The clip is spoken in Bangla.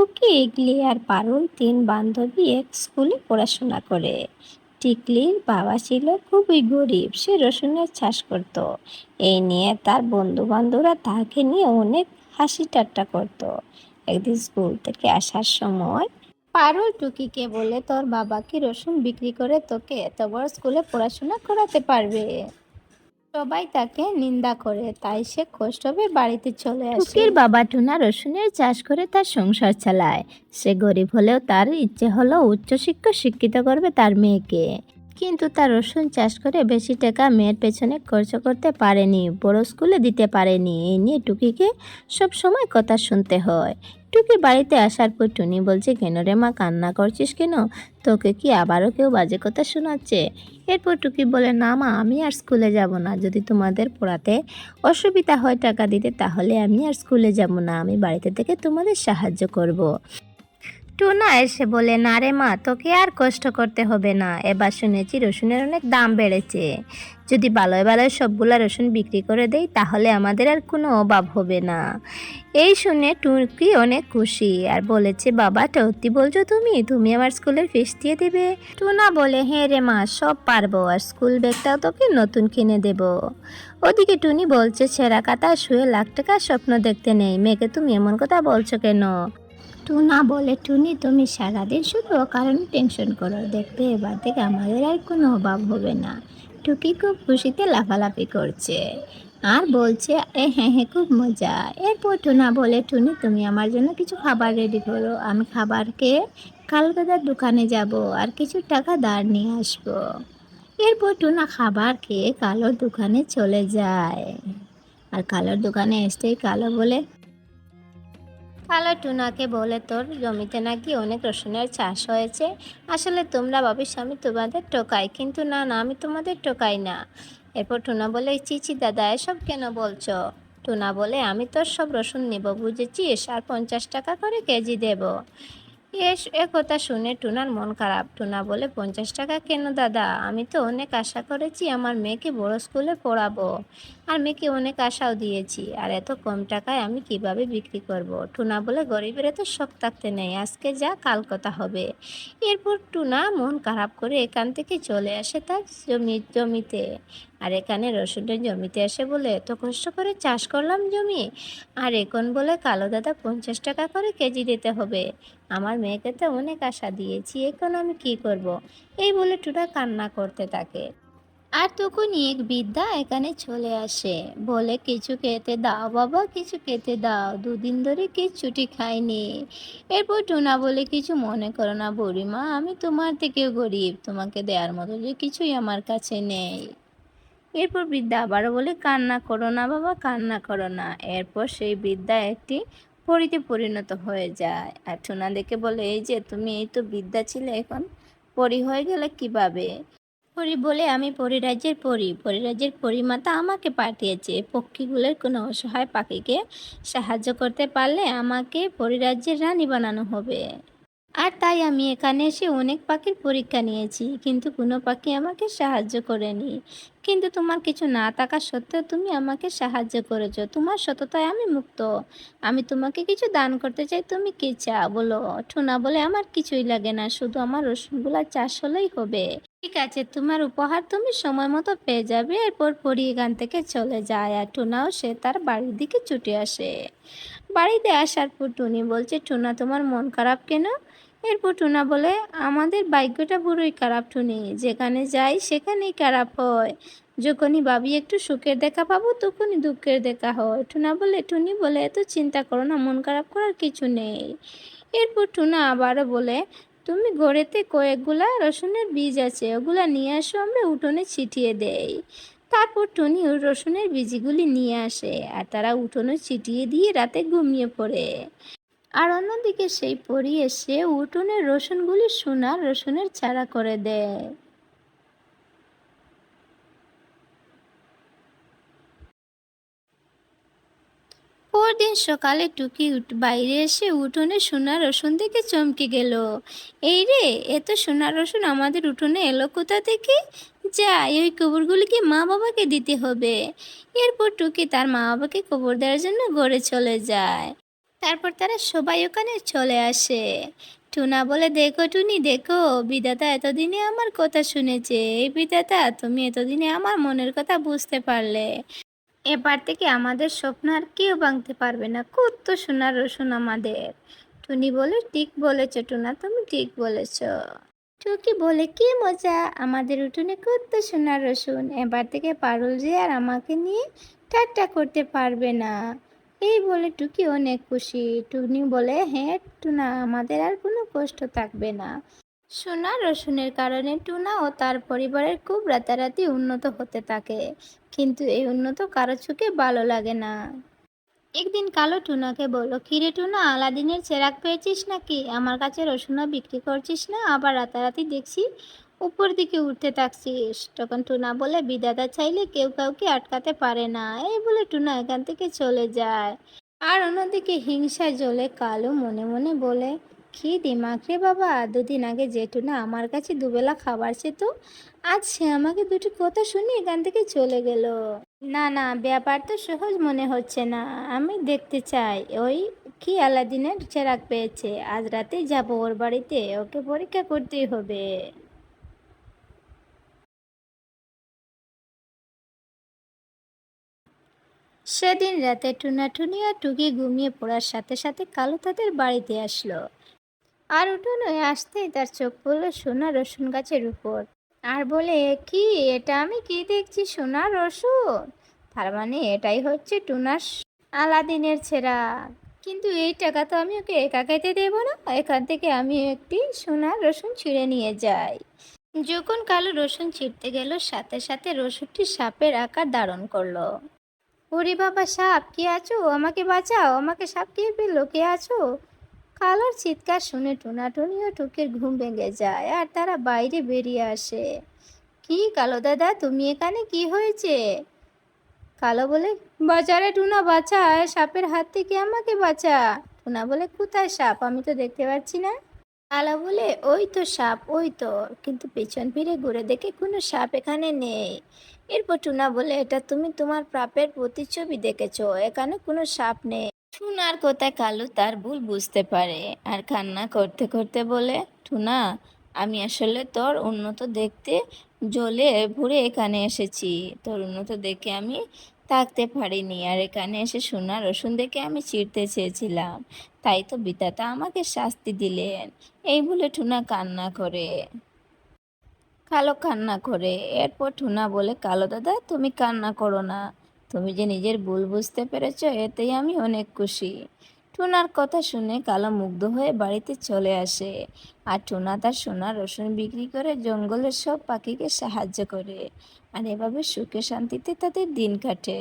টুকি, ইগলি আর পারুল তিন বান্ধবী এক স্কুলে পড়াশোনা করে। টিকলির বাবা ছিল খুবই গরিব, সে রসুনের চাষ করত। এই নিয়ে তার বন্ধু বান্ধবরা তাকে নিয়ে অনেক হাসি ঠাট্টা করত। একদিন স্কুল থেকে আসার সময় পারুল টুকিকে বলে, তোর বাবা কি রসুন বিক্রি করে তোকে এত বড় স্কুলে পড়াশোনা করাতে পারবে? সবাই তাকে নিন্দা করে, তাই সে কষ্ট পেয়ে বাড়িতে চলে আসে। টুকির বাবা টুনা রসুনের চাষ করে তার সংসার চালায়। সে গরিব হলেও তার ইচ্ছে হলো উচ্চশিক্ষা শিক্ষিত করবে তার মেয়েকে। কিন্তু তার রসুন চাষ করে বেশি টাকা মেয়ের পেছনে খরচ করতে পারেনি, বড় স্কুলে দিতে পারেনি। এই নিয়ে টুকিকে সব সময় কথা শুনতে হয়। টুকি বাড়িতে আসার পর টুনি বলছে, কেন রে মা, কান্না করছিস কেন? তোকে কি আবারও কেউ বাজে কথা শোনাচ্ছে? এরপর টুকি বলে, না মা, আমি আর স্কুলে যাব না। যদি তোমাদের পড়াতে অসুবিধা হয় টাকা দিতে, তাহলে আমি আর স্কুলে যাব না। আমি বাড়িতে থেকে তোমাদের সাহায্য করব। টুনা এসে বলে, না রে মা, তোকে আর কষ্ট করতে হবে না। এবার শুনেছি রসুনের অনেক দাম বেড়েছে। যদি ভালোই ভালোই সবগুলা রসুন বিক্রি করে দেই, তাহলে আমাদের আর কোনো অভাব হবে না। এই শুনে টুকি অনেক খুশি আর বলেছে, বাবা, সত্যি বলছো তুমি? তুমি আমার স্কুলের ফিস দিয়ে দেবে? টুনা বলে, হ্যাঁ রে মা, সব পারবো, আর স্কুল ব্যাগটাও তোকে নতুন কিনে দেব। ওদিকে টুনি বলছে, ছেঁড়া কাটায় শুয়ে লাখ টাকার স্বপ্ন দেখতে নেই। মেয়েকে তুমি এমন কথা বলছো কেন? টুনা বলে, টুনি, তুমি সারাদিন শুধু অকারণে টেনশন করো, দেখবে এবার থেকে আমাদের আর কোনো অভাব হবে না। টুকি খুব খুশিতে লাফালাফি করছে আর বলছে, হ্যাঁ হ্যাঁ, খুব মজা। এরপর টুনা বলে, টুনি, তুমি আমার জন্য কিছু খাবার রেডি করো, আমি খাবার খেয়ে কালকাতার দোকানে যাব আর কিছু টাকা ধার নিয়ে আসবো। এরপর টুনা খাবার খেয়ে কালোর দোকানে চলে যায়। আর কালোর দোকানে আসতেই কালো বলে, কালো টুনাকে বলে, তোর জমিতে নাকি অনেক রসুনের চাষ হয়েছে। আসলে তোমরা ভাবিস আমি তোমাদের টোকাই, কিন্তু না না, আমি তোমাদের টোকাই না। এরপর টুনা বলে, চিচি দাদা, এসব কেন বলছো? টুনা বলে, আমি তোর সব রসুন নেব, বুঝেছিস, আর 50 টাকা করে কেজি দেব। এ কথা শুনে টুনার মন খারাপ। টুনা বলে, 50 টাকা কেন দাদা? আমি তো অনেক আশা করেছি আমার মেয়েকে বড় স্কুলে পড়াবো, আর মেয়েকে অনেক আশাও দিয়েছি, আর এত কম টাকায় আমি কিভাবে বিক্রি করব? টুনা বলে, গরিবের এত শখ থাকতে নেই, আজকে যা কাল কথা হবে। এরপর টুনা মন খারাপ করে এখান থেকে চলে আসে তার জমিতে। আর এখানে রসুনের জমিতে এসে বলে, এত কষ্ট করে চাষ করলাম জমি, আর এখন বলে কালো দাদা 50 টাকা করে কেজি দিতে হবে। আমার মেয়েকে তো অনেক আশা দিয়েছি, এখন আমি কি করব? এই বলে টুনা কান্না করতে থাকে। আর তখনই এক বৃদ্ধা এখানে চলে আসে, বলে, কিছু খেতে দাও বাবা, কিছু খেতে দাও, দুদিন ধরে কিচ্ছুটি খাইনি। এরপর টুনা বলে, কিছু মনে করো না বুড়িমা, আমি তোমার থেকেও গরিব, তোমাকে দেওয়ার মতো যে কিছুই আমার কাছে নেই। এরপর বৃদ্ধা আবারও বলে, কান্না করো না বাবা, কান্না করো না। এরপর সেই বৃদ্ধা একটি পরীতে পরিণত হয়ে যায়। আর টুনা দেখে বলে, এই যে তুমি, এই তো বৃদ্ধা ছিলে, এখন পরী হয়ে গেলে কিভাবে? পরী বলে, আমি পরিরাজ্যের পরী, পরিরাজ্যের পরিমাতা আমাকে পাঠিয়েছে। পক্ষীগুলোর কোনো অসহায় পাখিকে সাহায্য করতে পারলে আমাকে পরিরাজ্যের রানী বানানো হবে। আর তাই আমি এখানে এসে অনেক পাখির পরীক্ষা নিয়েছি, কিন্তু কোনো পাখি আমাকে সাহায্য করেনি। কিন্তু তোমার কিছু না থাকা সত্ত্বেও তুমি আমাকে সাহায্য করেছো, তোমার সততায় আমি মুক্ত। আমি তোমাকে কিছু দান করতে চাই, তুমি কি চাও বলো? টুনা বলে, আমার কিছুই লাগে না, শুধু আমার রসুনগুলা চাষ হলেই হবে। ঠিক আছে, তোমার উপহার তুমি সময় মতো পেয়ে যাবে। এরপর পরী এখান থেকে চলে যায়, আর টুনাও সে তার বাড়ির দিকে ছুটে আসে। বাড়িতে আসার পর টুনি বলছে, টুনা, তোমার মন খারাপ কেন? এরপর টুনা বলে, আমাদের ভাগ্যটা পুরোই খারাপ টুনি, যেখানে যাই সেখানেই খারাপ হয়। যখনই ভাবি একটু সুখের দেখা পাবো, তখনই দুঃখের দেখা হয়। টুনি বলে, এত চিন্তা করো না, মন খারাপ করার কিছু নেই। এরপর টুনা আবারও বলে, তুমি ঘরেতে কয়েকগুলা রসুনের বীজ আছে, ওগুলা নিয়ে আসো, আমরা উঠোনে ছিটিয়ে দেই। তারপর টুনি ওই রসুনের বীজগুলি নিয়ে আসে, আর তারা উঠোনে ছিটিয়ে দিয়ে রাতে ঘুমিয়ে পড়ে। আর অন্যদিকে সেই পরী এসে উঠোনের রসুনগুলি সোনার রসুনের চারা করে দেয়। পরদিন সকালে টুকি বাইরে এসে উঠোনে সোনার রসুন দেখে চমকে গেল। এই রে, এত সোনার রসুন আমাদের উঠোনে এলো কোথা থেকে? যাই, ওই কবরগুলিকে মা বাবাকে দিতে হবে। এরপর টুকি তার মা বাবাকে কবর দেওয়ার জন্য ঘরে চলে যায়। তারপর তারা সবাই ওখানে চলে আসে। টুনা বলে, দেখো টুনি দেখো, বিধাতা এতদিনে আমার কথা শুনেছে। এই বিধাতা, তুমি এতদিনে আমার মনের কথা বুঝতে পারলে। এবার থেকে আমাদের স্বপ্ন আর কেউ ভাঙতে পারবে না। কত সোনার রসুন আমাদের। টুনি বলে, ঠিক বলেছ টুনা, তুমি ঠিক বলেছ। টুকি বলে, কি মজা, আমাদের উঠোনে কত সোনার রসুন। এবার থেকে পারুল যে আর আমাকে নিয়ে ঠাট্টা করতে পারবে না। এই বলে টুকি অনেক খুশি। টুনি বলে, হ্যাঁ টুনা, আমাদের আর কোনো কষ্ট থাকবে না। সোনার রসুনের কারণে টুনা ও তার পরিবারের খুব রাতারাতি উন্নত হতে থাকে, কিন্তু এই উন্নত কারো চোখে ভালো লাগে না। একদিন কালো টুনাকে বলল, কিরে টুনা, আলাদিনের চেরাগ পেয়েছিস নাকি? আমার কাছে রসুনও বিক্রি করছিস না, আবার রাতারাতি দেখছি উপর দিকে উঠতে থাকছিস। তখন টুনা বলে, বিধাতা চাইলে কেউ কাউকে আটকাতে পারে না। এই বলে টুনা এখান থেকে চলে যায়। আর অন্যদিকে হিংসা জ্বলে কালো মনে মনে বলে, কি দিমাগ রে বাবা, দুদিন আগে যে টুনা আমার কাছে দুবেলা খাবার চেত, আজ সে আমাকে দুটি কথা শুনে এখান থেকে চলে গেল। না না, ব্যাপার তো সহজ মনে হচ্ছে না। আমি দেখতে চাই ওই কি আলাদিনের চেরাগ পেয়েছে। আজ রাতেই যাব ওর বাড়িতে, ওকে পরীক্ষা করতেই হবে। সেদিন রাতে টুনা টুনি আর টুকি ঘুমিয়ে পড়ার সাথে সাথে কালু তাদের বাড়িতে আসলো। আর উঠোনে আসতেই তার চোখ পড়লো সোনা রসুন গাছের উপর। আর বলে, কি এটা আমি কি দেখছি, সোনার রসুন? তার মানে এটাই হচ্ছে টুনার আলাদিনের ছেঁড়া। কিন্তু এই টাকা তো আমি ওকে একা খাইতে দেবো না, এখান থেকে আমি একটি সোনার রসুন ছিঁড়ে নিয়ে যাই। যখন কালো রসুন ছিঁড়তে গেল, সাথে সাথে রসুনটি সাপের আকার ধারণ করলো। ওরে বাবা, সাপ, কে আছো? আমাকে বাঁচাও, আমাকে সাপ খেয়ে ফেললো, কে আছো? কালোর চিৎকার শুনে টুনাটুনি ও টুকির ঘুম ভেঙে যায় আর তারা বাইরে বেরিয়ে আসে। কি কালো দাদা, তুমি এখানে, কি হয়েছে? কালো বলে, বাঁচা রে টুনা, বাঁচা, সাপের হাত থেকে আমাকে বাঁচা। টুনা বলে, কোথায় সাপ, আমি তো দেখতে পাচ্ছি না। কালো বলে, ওই তো সাপ, ওই তো। কিন্তু পেছন ফিরে ঘুরে দেখে কোনো সাপ এখানে নেই। এরপর টুনা বলে, এটা তুমি তোমার প্রাপের প্রতিচ্ছবি দেখেছো, এখানে কোনো সাপ নেই। টুনার কথায় কালু তার ভুল বুঝতে পারে আর কান্না করতে করতে বলে, টুনা, আমি আসলে তোর উন্নত দেখতে জ্বলে ভরে এখানে এসেছি। তোর উন্নত দেখে আমি থাকতে পারিনি, আর এখানে এসে সোনা রসুন দেখে আমি চিড়তে চেয়েছিলাম, তাই তো বিধাতা আমাকে শাস্তি দিলেন। এই বলে টুনা কান্না করে। কালো কান্না করে। এরপর টুনা বলে, কালো দাদা, তুমি কান্না করো না, তুমি যে নিজের ভুল বুঝতে পেরেছো, এতেই আমি অনেক খুশি। টুনার কথা শুনে কালো মুগ্ধ হয়ে বাড়িতে চলে আসে। আর টুনা তার সোনা রসুন বিক্রি করে জঙ্গলের সব পাখিকে সাহায্য করে। আর এভাবে সুখে শান্তিতে তাদের দিন কাটে।